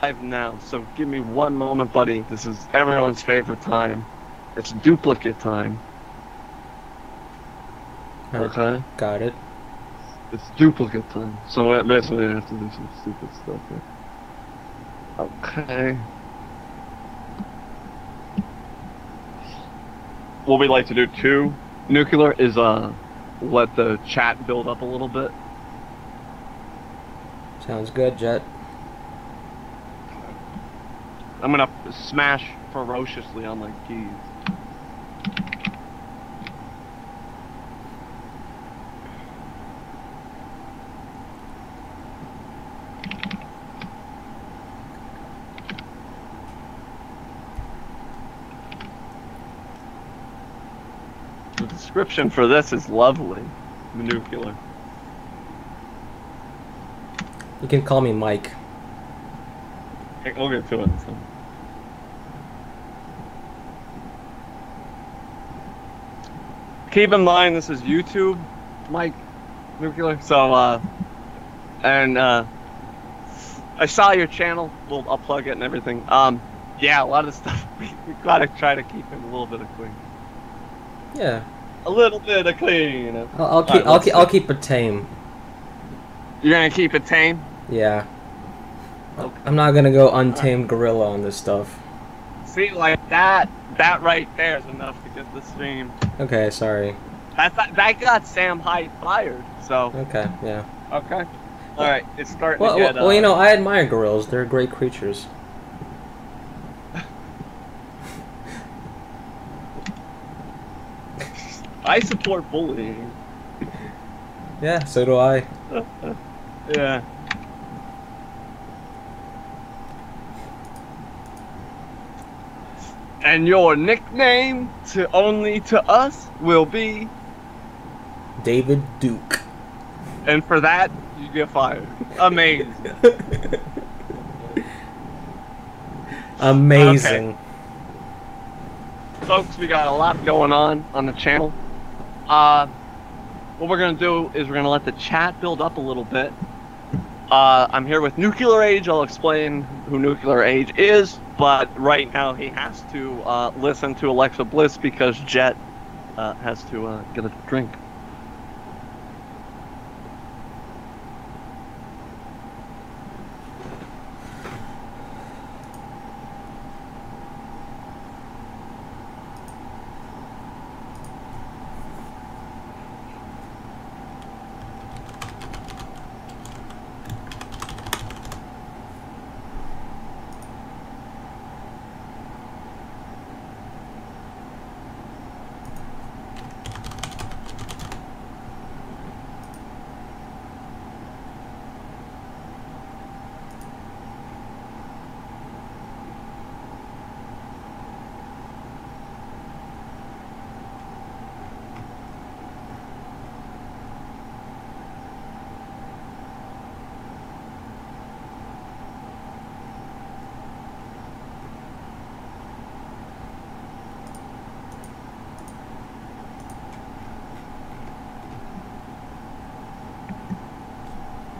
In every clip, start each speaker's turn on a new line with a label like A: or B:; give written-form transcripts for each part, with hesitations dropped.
A: live now, so give me one moment, buddy. This is everyone's favorite time. It's duplicate time. Okay?
B: Got it.
A: It's duplicate time. So basically I have to do some stupid stuff here. Okay. What we like to do too, Nuclear, is let the chat build up a little bit.
B: Sounds good, Jett.
A: I'm gonna smash ferociously on my keys. The description for this is lovely. Nuclear.
B: You can call me Mike.
A: Okay, we'll get to it. So. Keep in mind, this is YouTube, Mike, Nuclear. So, I saw your channel. I'll plug it and everything. Yeah, a lot of stuff. We gotta try to keep it a little bit of clean.
B: Yeah.
A: A little bit of clean, you know.
B: I'll keep it tame.
A: You're gonna keep it tame?
B: Yeah.
A: Okay.
B: I'm not gonna go untamed gorilla on this stuff.
A: See, like that right there is enough to get the stream.
B: Okay, sorry.
A: That got Sam Hyde fired. So.
B: Okay, yeah.
A: Okay. All right, it's starting
B: Well,
A: to get.
B: well, you know, I admire gorillas. They're great creatures.
A: I support bullying.
B: Yeah, so do I.
A: Yeah. And your nickname only to us will be
B: David Duke.
A: And for that, you get fired. Amazing.
B: Amazing.
A: Okay. Folks, we got a lot going on the channel. What we're going to do is we're going to let the chat build up a little bit. I'm here with Nuclear Age. I'll explain who Nuclear Age is, but right now he has to listen to Alexa Bliss because Jett has to get a drink.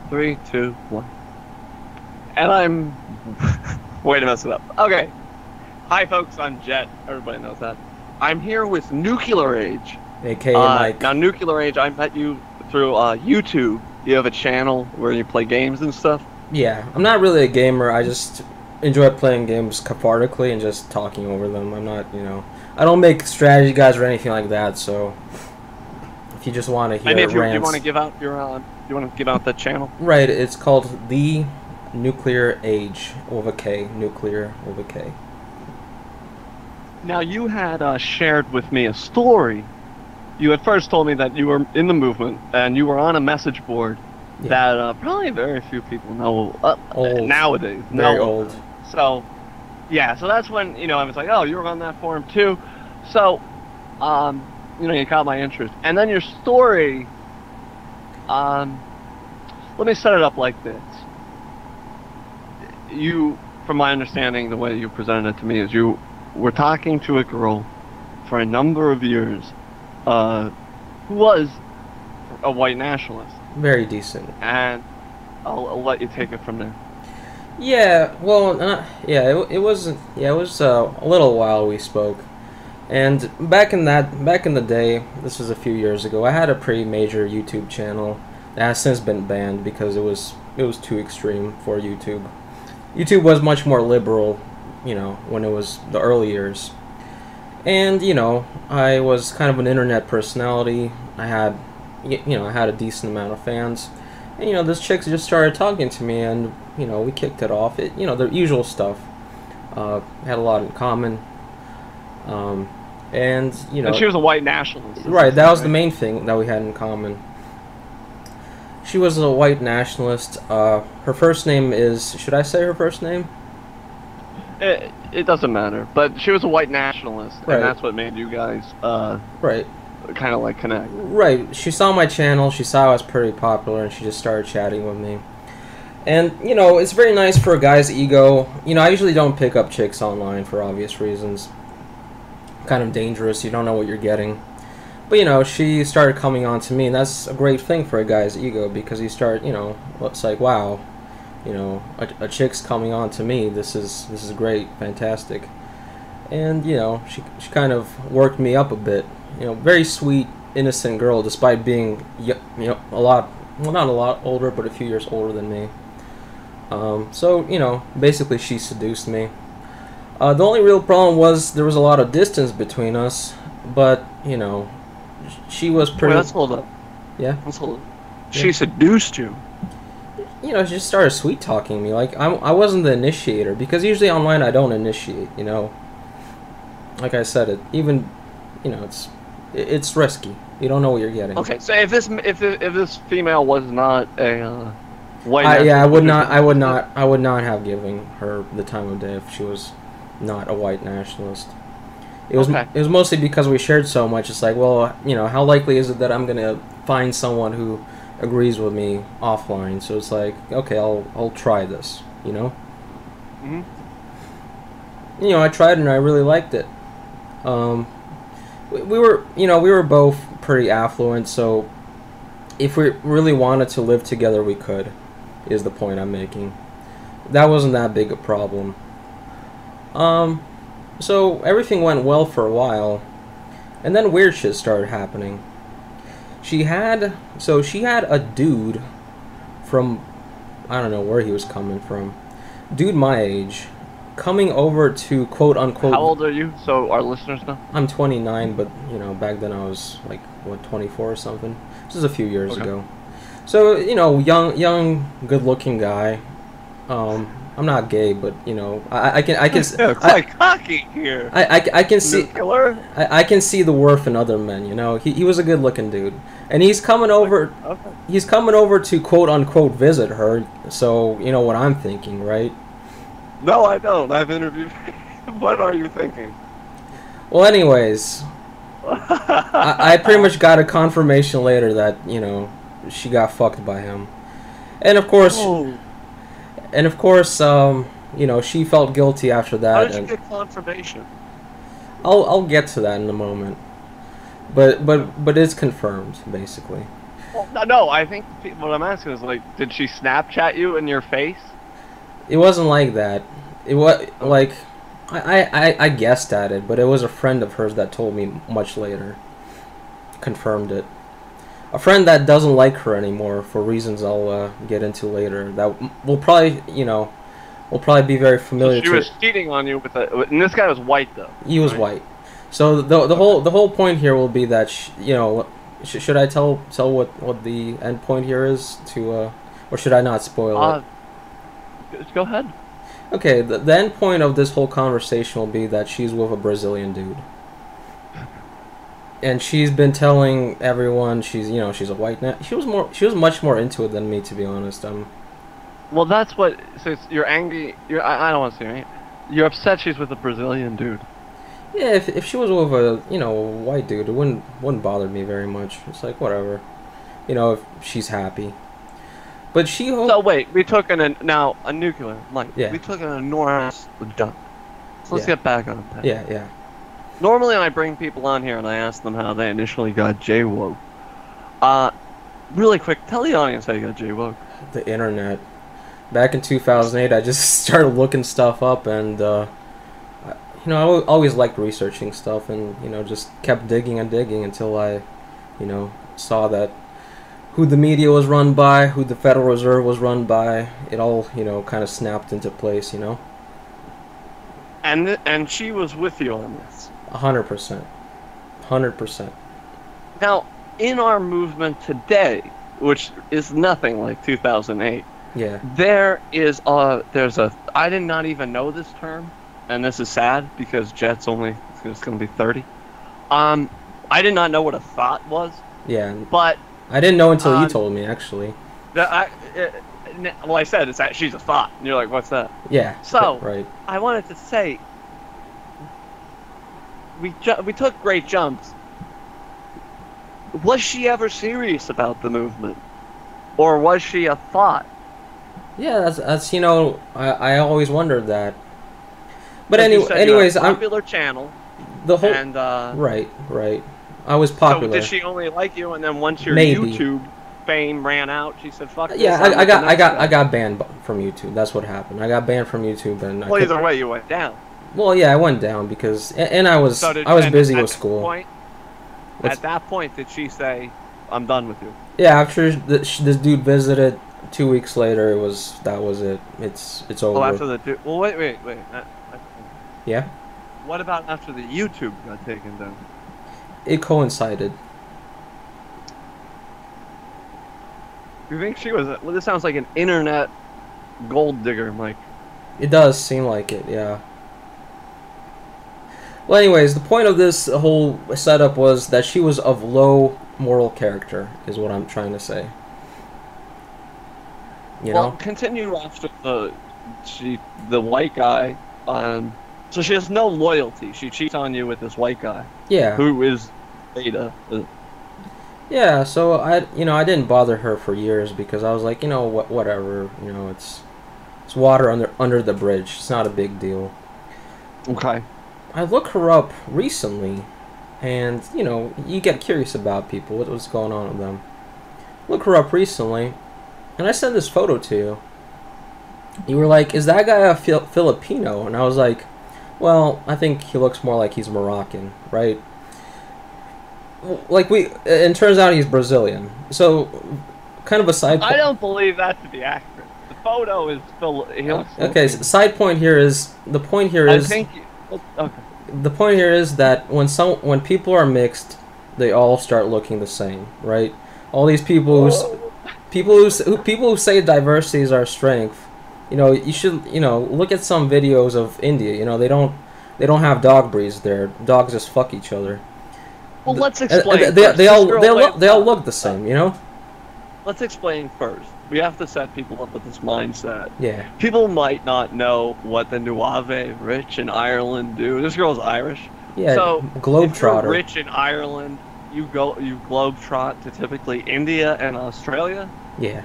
A: Three, two, one. And I'm... Way to mess it up. Okay. Hi, folks. I'm Jett. Everybody knows that. I'm here with Nuclear Age.
B: AKA Mike.
A: Now, Nuclear Age, I met you through YouTube. You have a channel where you play games and stuff.
B: Yeah. I'm not really a gamer. I just enjoy playing games cathartically and just talking over them. I'm not, you know... I don't make strategy guides or anything like that, so... If you just want to hear
A: rants...
B: rants...
A: you want to give out your... you want to give out the channel?
B: Right, it's called The Nuclear Age, with a K. Nuclear, with a K.
A: Now, you had shared with me a story. You had first told me that you were in the movement, and you were on a message board that probably very few people know nowadays.
B: Very old.
A: So, yeah, so that's when, you know, I was like, oh, you were on that forum too. So, you know, you caught my interest. And then your story... let me set it up like this. You, from my understanding, the way you presented it to me is you were talking to a girl for a number of years who was a white nationalist.
B: Very decent.
A: And I'll let you take it from there.
B: Yeah, well, yeah, it wasn't. Yeah, it was a little while we spoke, and back in the day, this was a few years ago. I had a pretty major YouTube channel that has since been banned because it was too extreme for YouTube. YouTube was much more liberal, when it was the early years, and I was kind of an internet personality. I had, I had a decent amount of fans. And, this chick just started talking to me, and we kicked it off. The usual stuff. Had a lot in common. And
A: And she was a white nationalist.
B: Right, that was the main thing that we had in common. She was a white nationalist. Her first name is. Should I say her first name?
A: It doesn't matter, but she was a white nationalist,
B: Right.
A: and that's what made you guys
B: Right.
A: kind of like connect.
B: Right. She saw my channel. She saw I was pretty popular, and she just started chatting with me. And it's very nice for a guy's ego. I usually don't pick up chicks online for obvious reasons. Kind of dangerous. You don't know what you're getting. But she started coming on to me, and that's a great thing for a guy's ego because you start, it's like, wow, a chick's coming on to me. This is great, fantastic. And she kind of worked me up a bit. Very sweet, innocent girl, despite being a lot, well, not a lot older, but a few years older than me. So basically she seduced me. The only real problem was there was a lot of distance between us, but she was pretty.
A: Wait, let's hold up.
B: Yeah.
A: Let's hold up.
B: Yeah.
A: She seduced you.
B: She just started sweet talking me. Like I wasn't the initiator because usually online I don't initiate. Like I said, it's risky. You don't know what you're getting.
A: Okay, so if this female was not a white,
B: I would not have given her the time of day if she was not a white nationalist. It was
A: Okay.
B: It was mostly because we shared so much. It's like, well, how likely is it that I'm gonna find someone who agrees with me offline? So it's like, okay, I'll try this.
A: Mhm.
B: I tried and I really liked it. We were both pretty affluent, so if we really wanted to live together, we could. Is the point I'm making? That wasn't that big a problem. So everything went well for a while, and then weird shit started happening. She had a dude from, I don't know where he was coming from, dude my age, coming over to quote unquote.
A: How old are you? So our listeners know.
B: I'm 29, but back then I was like 24 or something. This is a few years ago. So young, good-looking guy. I'm not gay, but I can
A: Yeah, quite cocky here.
B: I can see
A: Nuclear?
B: I can see the worth in other men. He was a good-looking dude, and he's coming over.
A: Okay.
B: He's coming over to quote unquote visit her. So what I'm thinking, right?
A: No, I don't. I've interviewed. What are you thinking?
B: Well, anyways, I pretty much got a confirmation later that she got fucked by him, and of course.
A: Oh.
B: And of course, she felt guilty after that.
A: How did you get confirmation?
B: I'll get to that in a moment. But it's confirmed, basically.
A: Well, no, I think what I'm asking is like, did she Snapchat you in your face?
B: It wasn't like that. It was like I guessed at it, but it was a friend of hers that told me much later. Confirmed it. A friend that doesn't like her anymore for reasons I'll get into later. That will probably be very familiar.
A: So she was cheating on you and this guy was white though.
B: He was white. So the whole point here will be that should I tell what the end point here is to or should I not spoil it?
A: Go ahead.
B: Okay, the end point of this whole conversation will be that she's with a Brazilian dude. And she's been telling everyone she's a white she was much more into it than me, to be honest.
A: Well, that's what. So you're angry. I don't want to say right. You're upset she's with a Brazilian dude.
B: Yeah, if she was with a white dude, it wouldn't bother me very much. It's like whatever, if she's happy. But she.
A: So wait, we took a nuclear. Mike.
B: Yeah.
A: We took an enormous dump. So let's get back on that.
B: Yeah.
A: Normally, I bring people on here and I ask them how they initially got J-woke. Really quick, tell the audience how you got J-woke.
B: The internet. Back in 2008, I just started looking stuff up, and you know, I always liked researching stuff, and you know, just kept digging and digging until I, you know, saw that who the media was run by, who the Federal Reserve was run by. It all, you know, kind of snapped into place, you know.
A: And she was with you on this.
B: 100%. 100%.
A: Now, in our movement today, which is nothing like 2008,
B: yeah,
A: there's a I did not even know this term, and this is sad because Jett's only going to be 30. I did not know what a thought was.
B: Yeah,
A: but
B: I didn't know until you told me, actually.
A: Well, I said it's that she's a thought, and you're like, what's that?
B: Yeah.
A: So
B: right.
A: I wanted to say we took great jumps. Was she ever serious about the movement, or was she a thought?
B: Yeah, that's you know, I always wondered that. But anyways,
A: I'm popular channel.
B: The whole
A: and
B: right. I was popular.
A: So did she only like you, and then once your
B: Maybe.
A: YouTube fame ran out, she said, "Fuck this."
B: Yeah, I got banned from YouTube. That's what happened. I got banned from YouTube, and
A: well, either way, you went down.
B: Well, yeah, I went down because, and I was busy with school.
A: At that point, did she say, "I'm done with you"?
B: Yeah, after this dude visited, 2 weeks later, that was it. It's over.
A: Oh, after the dude. Well, wait.
B: Yeah.
A: What about after the YouTube got taken down?
B: It coincided.
A: You think she was? Well, this sounds like an internet gold digger, Mike.
B: It does seem like it, yeah. Well, anyways, the point of this whole setup was that she was of low moral character, is what I'm trying to say. You know?
A: Continue after the white guy. So she has no loyalty. She cheats on you with this white guy.
B: Yeah.
A: Who is Beta.
B: Yeah, so I didn't bother her for years because I was like, you know, whatever, you know, it's water under the bridge. It's not a big deal.
A: Okay.
B: I look her up recently, and you know, you get curious about people, what's going on with them. Look her up recently, and I sent this photo to you. You were like, "Is that guy a Filipino?" And I was like, "Well, I think he looks more like he's Moroccan, right?" Like it turns out he's Brazilian. So, kind of a side point.
A: I don't believe that to be accurate. The photo is he looks
B: okay. So side point here is the point here is.
A: I think. Okay.
B: The point here is that when people are mixed, they all start looking the same, right? All these people who say diversity is our strength. You know, you should look at some videos of India. You know, they don't have dog breeds there. Dogs just fuck each other.
A: Well, let's explain.
B: They all look the same, you know.
A: Let's explain first. We have to set people up with this mindset.
B: Yeah.
A: People might not know what the Nuave rich in Ireland do. This girl's Irish.
B: Yeah.
A: So
B: globetrotter.
A: If you're rich in Ireland, you globetrot to typically India and Australia.
B: Yeah.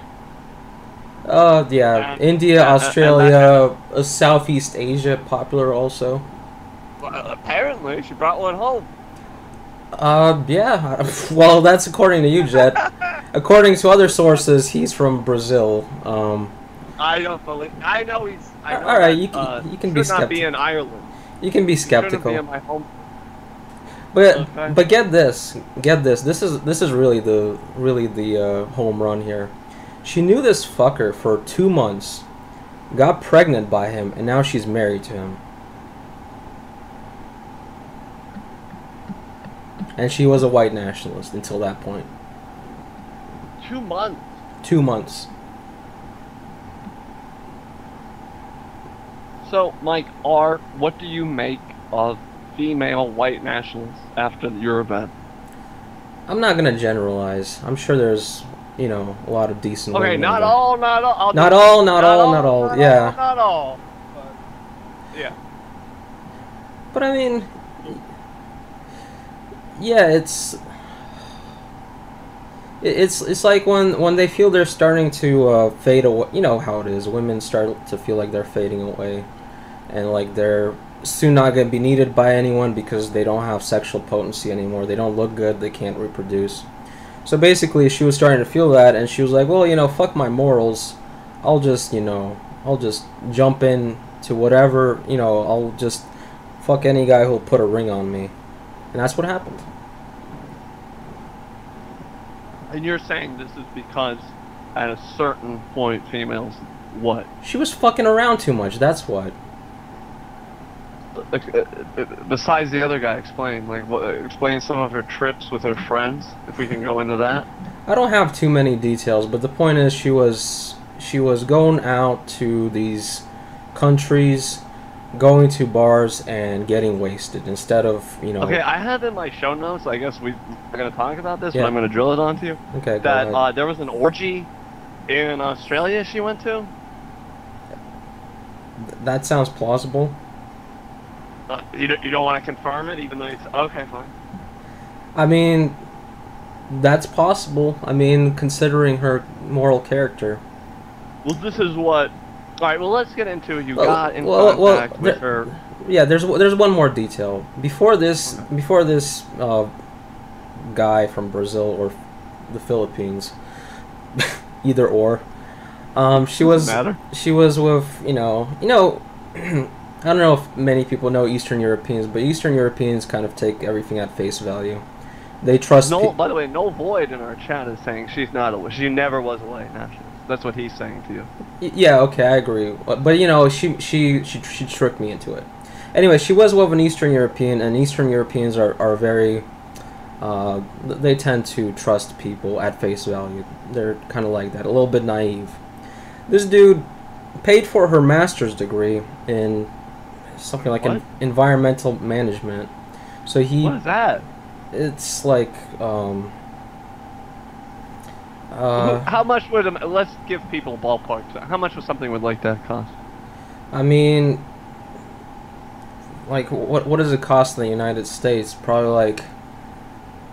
B: Yeah. India, Australia, Southeast Asia, popular also.
A: Well, apparently, she brought one home.
B: Yeah. Well, that's according to you, Jett. According to other sources, he's from Brazil.
A: I don't believe. I know he's. I know
B: all right,
A: that,
B: you can be skeptical.
A: Not be in Ireland.
B: You can be skeptical.
A: Shouldn't be in my home.
B: But get this. This is really the home run here. She knew this fucker for 2 months, got pregnant by him, and now she's married to him. And she was a white nationalist until that point.
A: 2 months.
B: 2 months.
A: So, Mike, what do you make of female white nationalists after your event?
B: I'm not gonna generalize. I'm sure there's, a lot of decent women.
A: Okay, not
B: all.
A: all.
B: Not all.
A: Yeah.
B: Not all.
A: But, yeah.
B: But I mean, yeah, it's like when they feel they're starting to fade away. You know how it is. Women start to feel like they're fading away, and like they're soon not going to be needed by anyone because they don't have sexual potency anymore. They don't look good. They can't reproduce. So basically, she was starting to feel that, and she was like, well, fuck my morals. I'll just, I'll just jump in to whatever, I'll just fuck any guy who'll put a ring on me. And that's what happened.
A: And you're saying this is because at a certain point, females, what?
B: She was fucking around too much, that's what.
A: Besides the other guy, explain some of her trips with her friends, if we can go into that.
B: I don't have too many details, but the point is she was going out to these countries, going to bars and getting wasted instead of,
A: Okay, I have in my show notes, I guess we're going to talk about this,
B: yeah.
A: but I'm going to drill it onto you.
B: Okay,
A: that there was an orgy in Australia she went to.
B: That sounds plausible.
A: You don't want to confirm it, even though it's okay, fine.
B: I mean, that's possible. I mean, considering her moral character.
A: Well, this is what. All right. Well, let's get into it. You got in contact with her.
B: Yeah, there's one more detail. Before this guy from Brazil or the Philippines, either or, she was with I don't know if many people know Eastern Europeans, but Eastern Europeans kind of take everything at face value. They trust.
A: By the way, no void in our chat is saying she never was a white nationalist. That's what he's saying to you.
B: Yeah, okay, I agree. But she tricked me into it. Anyway, she was with an Eastern European, and Eastern Europeans are very. They tend to trust people at face value. They're kind of like that, a little bit naive. This dude paid for her master's degree in something like environmental management. So he.
A: What is that?
B: It's like
A: how much would let's give people ballpark? How much would something like that cost?
B: I mean, like what does it cost in the United States? Probably like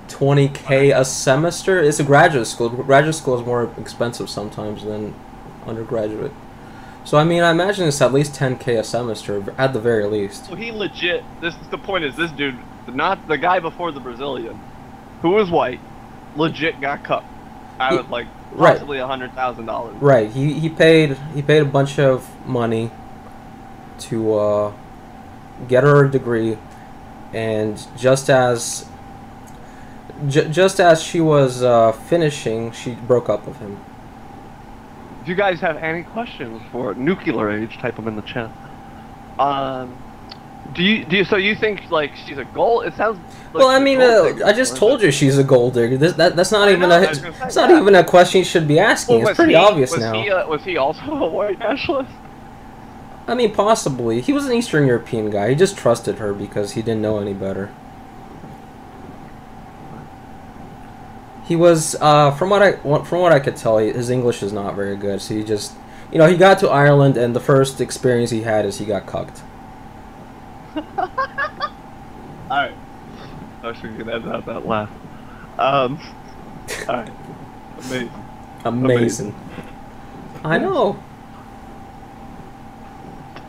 B: $20,000 a semester. It's a graduate school. Graduate school is more expensive sometimes than undergraduate. So I mean, I imagine it's at least $10,000 a semester at the very least.
A: So he legit. The point is, this dude, not the guy before the Brazilian, who was white, legit got cut out of like possibly $100,000.
B: Right. He paid a bunch of money to get her a degree, and just as she was finishing, she broke up with him.
A: If you guys have any questions for Nuclear Age, type them in the chat. Do you think like she's a gold? It sounds. Like
B: well, I mean, I just told you she's a gold digger. That's not even it's not even a question you should be asking. It's pretty obvious now.
A: Was he also a white nationalist?
B: I mean, possibly. He was an Eastern European guy. He just trusted her because he didn't know any better. He was, from what I could tell, his English is not very good. So he just, he got to Ireland, and the first experience he had is he got cucked.
A: Alright. I was thinking about that laugh. Alright.
B: Amazing. I know.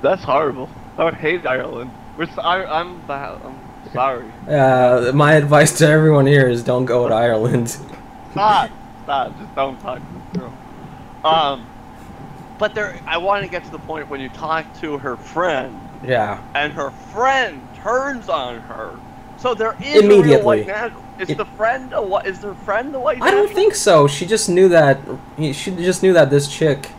A: That's horrible. I would hate Ireland. I'm sorry.
B: My advice to everyone here is don't go to Ireland.
A: Stop. Just don't talk to this girl. But I want to get to the point when you talk to her friend.
B: Yeah.
A: And her friend turns on her. So there is
B: immediately.
A: A real white national. Is her friend the white national?
B: I don't think so. She just knew that. This chick,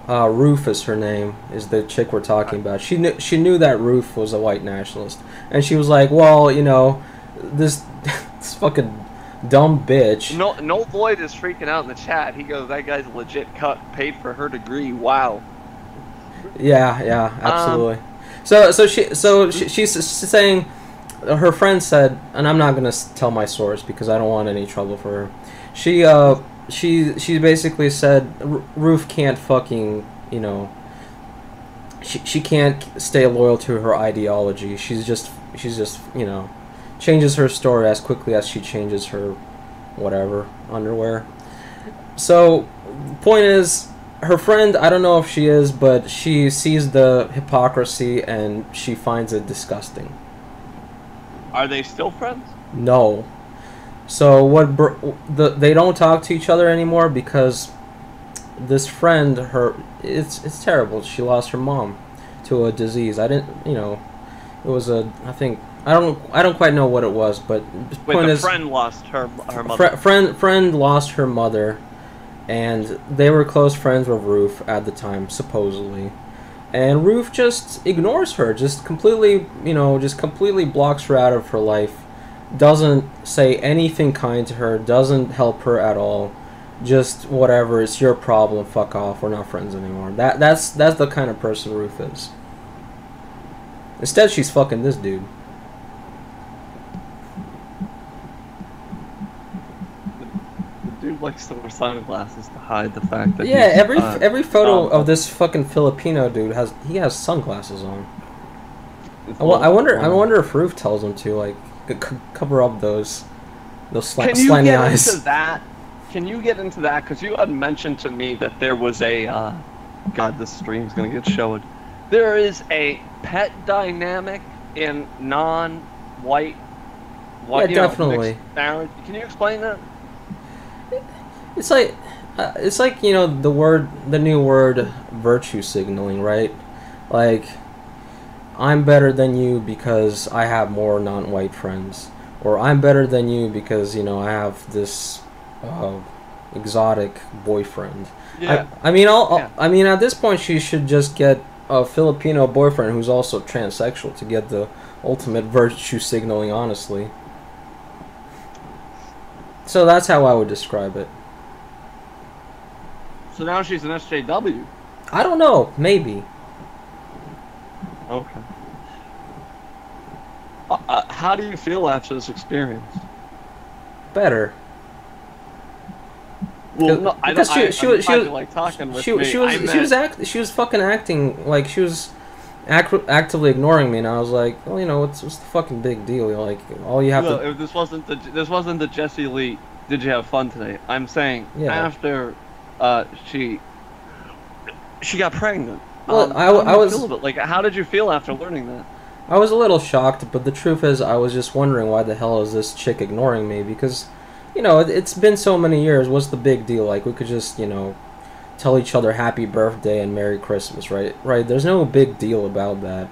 B: Ruth is her name, is the chick we're talking about. She knew that Ruth was a white nationalist, and she was like, well, this fucking dumb bitch.
A: No Void is freaking out in the chat. He goes, that guy's legit paid for her degree. Wow.
B: Yeah, absolutely. So she's saying, her friend said, and I'm not gonna tell my source because I don't want any trouble for her. She basically said Ruth can't fucking, she can't stay loyal to her ideology. She's just changes her story as quickly as she changes her whatever underwear. So point is, her friend, I don't know if she is, but she sees the hypocrisy and she finds it disgusting.
A: Are they still friends?
B: No. So they don't talk to each other anymore because this friend, it's terrible. She lost her mom to a disease. I didn't, it was I think I don't quite know what it was, but the point is,
A: friend lost her mother.
B: Friend lost her mother, and they were close friends with Ruth at the time, supposedly. And Ruth just ignores her, just completely blocks her out of her life, doesn't say anything kind to her, doesn't help her at all. Just whatever, it's your problem, fuck off, we're not friends anymore. That's the kind of person Ruth is. Instead, she's fucking this dude.
A: The dude likes to wear sunglasses to hide the fact that
B: every photo of this fucking Filipino dude has sunglasses on. I wonder if Ruth tells him to, like, cover up those slimy eyes.
A: Can you get into that? Because you had mentioned to me that there was a God, this stream's gonna get showed. There is a pet dynamic in non-white,
B: definitely.
A: marriage. Can you explain that?
B: It's like the new word virtue signaling, right? Like, I'm better than you because I have more non-white friends, or I'm better than you because I have this exotic boyfriend.
A: Yeah.
B: I mean, at this point, she should just get a Filipino boyfriend who's also transsexual to get the ultimate virtue signaling, honestly. So that's how I would describe it.
A: So now she's an SJW.
B: I don't know. Maybe.
A: Okay. How do you feel after this experience?
B: Better.
A: Well, no, she
B: was fucking acting like she was actively ignoring me, and I was like, well, what's the fucking big deal? Like, all you have to.
A: If this wasn't the Jesse Lee. Did you have fun today? I'm saying after she got pregnant.
B: Well, I was.
A: Like, how did you feel after learning that?
B: I was a little shocked, but the truth is, I was just wondering why the hell is this chick ignoring me? Because, it's been so many years. What's the big deal? Like, we could just, tell each other happy birthday and Merry Christmas, right? Right? There's no big deal about that.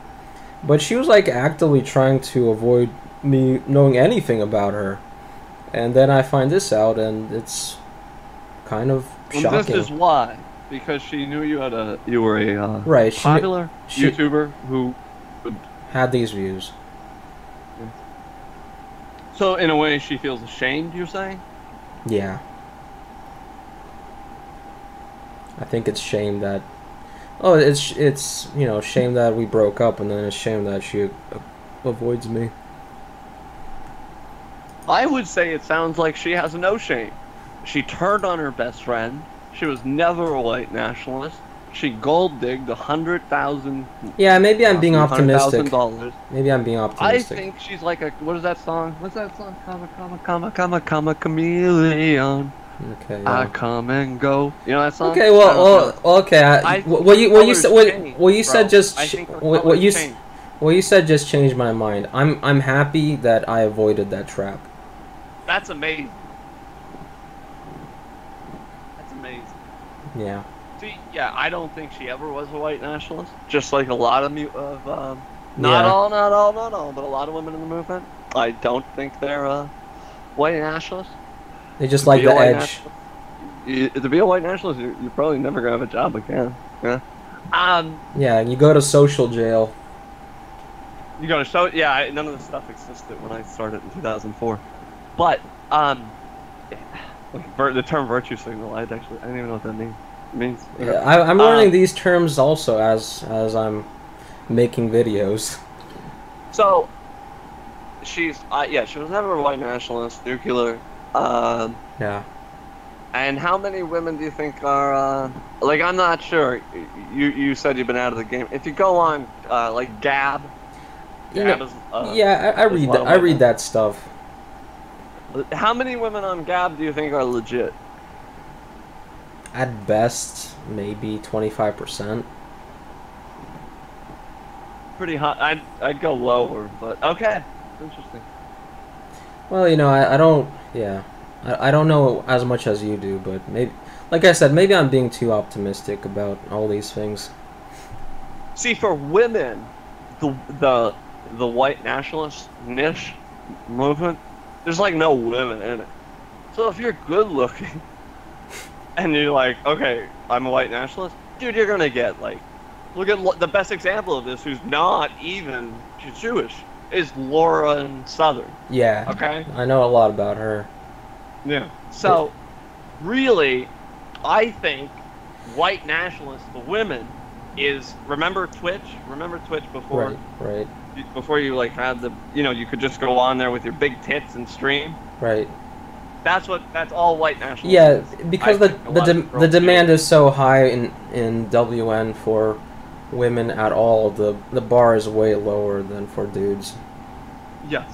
B: But she was, like, actively trying to avoid me knowing anything about her. And then I find this out, and it's kind of shocking.
A: And this is why. Because she knew you were a
B: right,
A: popular YouTuber who
B: had these views.
A: So in a way, she feels ashamed. You're saying?
B: Yeah. I think it's shame that. Oh, it's shame that we broke up, and then it's shame that she avoids me.
A: I would say it sounds like she has no shame. She turned on her best friend. She was never a white nationalist. She gold digged 100,000.
B: Yeah, maybe I'm being optimistic.
A: $100,000.
B: Maybe I'm being optimistic.
A: I think she's like what is that song? What's that song? Come a chameleon.
B: Okay. Yeah.
A: I come and go. You know that song?
B: Okay. Okay. What you said just changed my mind. I'm happy that I avoided that trap.
A: That's amazing. That's amazing.
B: Yeah.
A: See, yeah, I don't think she ever was a white nationalist. Just like a lot of not all, but a lot of women in the movement. I don't think they're white nationalists.
B: They just like the edge.
A: To be a white nationalist, you're probably never gonna have a job again. Yeah.
B: Yeah, and you go to social jail.
A: You go to none of this stuff existed when I started in 2004. But the term virtue signal, I didn't even know what that means.
B: Yeah, I'm learning these terms also as I'm making videos.
A: So she was never a white nationalist, nuclear.
B: Yeah.
A: And how many women do you think are like, I'm not sure. You said you've been out of the game. If you go on like Gab.
B: I read that stuff.
A: How many women on Gab do you think are legit?
B: At best, maybe 25%.
A: Pretty high. I'd go lower, but okay. Interesting.
B: Well, I don't. Yeah. I don't know as much as you do, but maybe, like I said, maybe I'm being too optimistic about all these things.
A: See, for women, the the the white nationalist niche movement, there's like no women in it. So if you're good looking and you're like, okay, I'm a white nationalist, dude, you're gonna get like, look at the best example of this, who's not even Jewish, is Lauren Southern.
B: Yeah.
A: Okay.
B: I know a lot about her.
A: Yeah. So, really, I think white nationalists, the women, is remember Twitch? Remember Twitch before?
B: Right.
A: Before you like had the, you could just go on there with your big tits and stream.
B: Right.
A: That's all white nationalism.
B: Yeah, because the demand is so high in WN for women at all. The bar is way lower than for dudes.
A: Yes.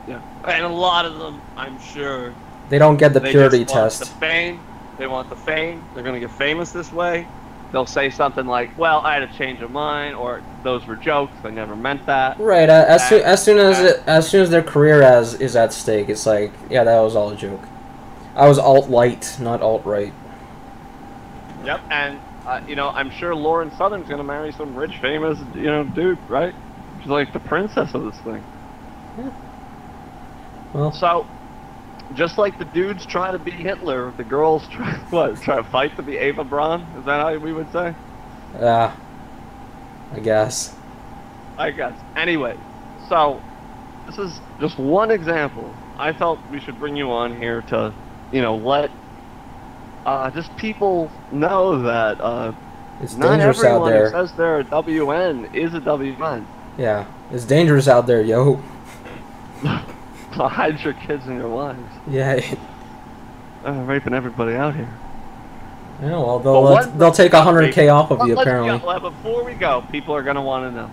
A: Yeah. And a lot of them, I'm sure,
B: they don't get the purity
A: just want
B: test.
A: the fame. They want the fame. They're gonna get famous this way. They'll say something like, "Well, I had a change of mind," or "Those were jokes. I never meant that."
B: Right. As soon as their career is at stake, it's like, yeah, that was all a joke. I was alt-light, not alt-right.
A: Yep. And I'm sure Lauren Southern's gonna marry some rich, famous, dude, right? She's like the princess of this thing.
B: Yeah. Well.
A: So, just like the dudes try to be Hitler, the girls try to fight to be Ava Braun? Is that how we would say?
B: I guess.
A: Anyway, so this is just one example. I felt we should bring you on here to, let just people know that
B: it's
A: not
B: dangerous out
A: everyone
B: there.
A: who says they're a WN is a WN.
B: Yeah, it's dangerous out there, yo.
A: Hide your kids and your wives.
B: Yeah.
A: Raping everybody out here.
B: I know. Well, they'll take 100K off of you apparently.
A: Before we go, people are gonna want to know.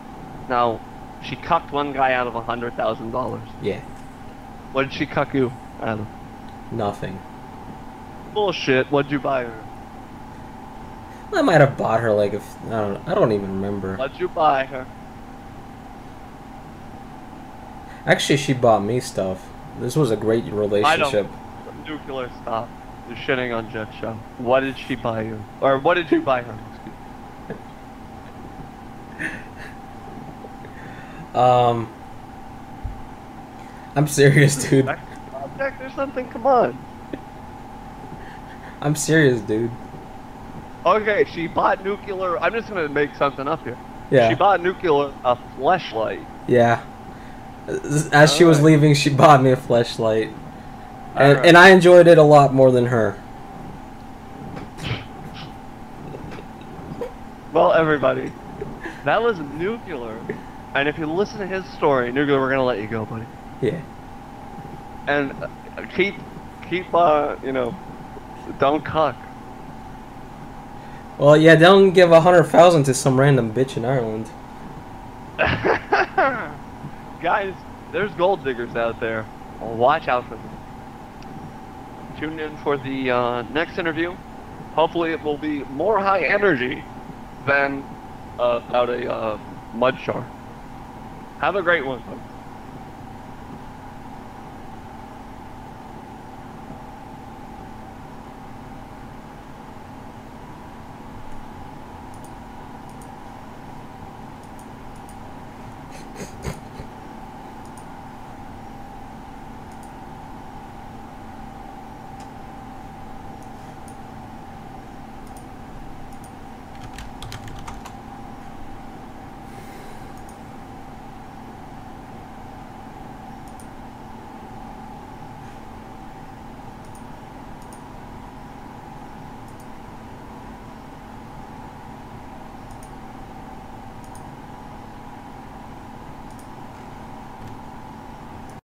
A: Now, she cucked one guy out of $100,000.
B: Yeah.
A: What did she cuck you out of?
B: Nothing.
A: Bullshit. What'd you buy her?
B: I might have bought her I don't even remember.
A: What'd you buy her?
B: Actually, she bought me stuff. This was a great relationship.
A: Nuclear, stop. You're shitting on Jett's show. What did she buy you? Or what did you buy her?
B: I'm serious, dude.
A: Jack, there's something, come on.
B: I'm serious, dude.
A: Okay, she bought Nuclear. I'm just gonna make something up here.
B: Yeah.
A: She bought Nuclear a fleshlight.
B: Yeah. As she was leaving, she bought me a fleshlight. And I enjoyed it a lot more than her.
A: Well, everybody, that was Nuclear. And if you listen to his story, Nuclear, we're gonna let you go, buddy.
B: Yeah.
A: And keep, don't cuck.
B: Well, yeah, don't give 100,000 to some random bitch in Ireland.
A: Guys, there's gold diggers out there. Watch out for them. Tune in for the next interview. Hopefully it will be more high energy than about a mud shark. Have a great one, folks.